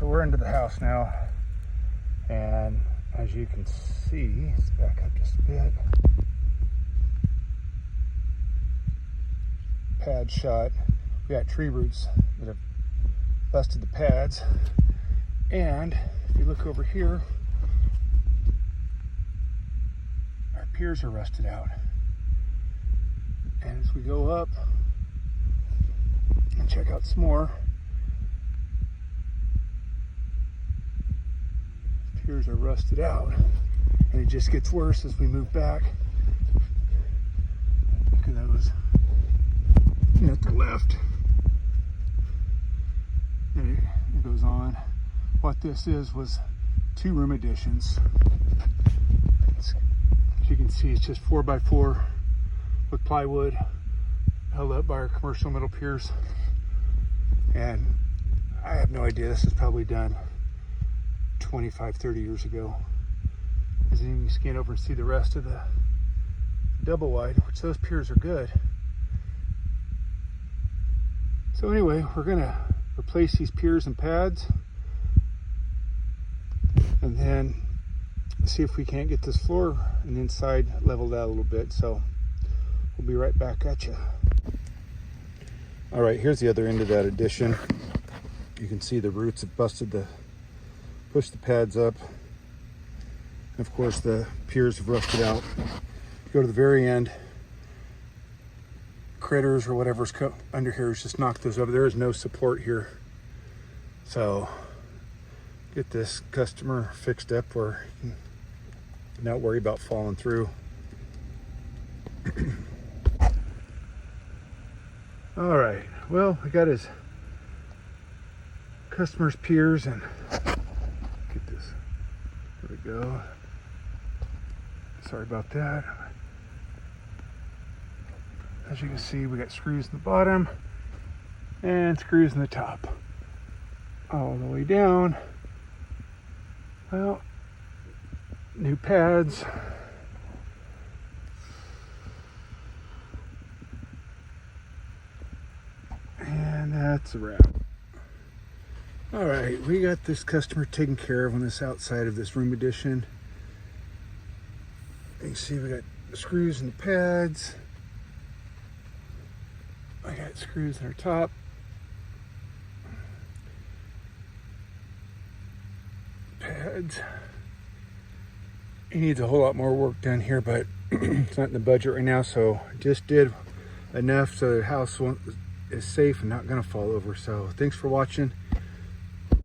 So we're into the house now, and as you can see, let's back up just a bit. Pad shot. We got tree roots that have busted the pads, and if you look over here, our piers are rusted out. And as we go up and check out some more, piers are rusted out, and it just gets worse as we move back. Look at those. And at the left, and it goes on. What this was 2 room additions. As you can see, it's just 4x4 with plywood held up by our commercial metal piers. And I have no idea, this is probably done 25, 30 years ago. As then you scan over and see the rest of the double wide, which those piers are good. So anyway, we're gonna replace these piers and pads, and then see if we can't get this floor and inside leveled out a little bit. So we'll be right back at you. All right, here's the other end of that addition. You can see the roots have pushed the pads up. And of course the piers have rusted out. Go to the very end, critters or whatever's under here has just knocked those over. There is no support here. So get this customer fixed up where you can not worry about falling through. All right, well, I got his customer's piers, and get this, there we go. Sorry about that. As you can see, we got screws in the bottom and screws in the top. All the way down. Well, new pads. And that's a wrap. All right, we got this customer taken care of on this outside of this room addition. You can see we got screws in the pads. I got screws in our top. Pads. He needs a whole lot more work done here, but it's not in the budget right now, so just did enough so the house is safe and not gonna fall over. So thanks for watching.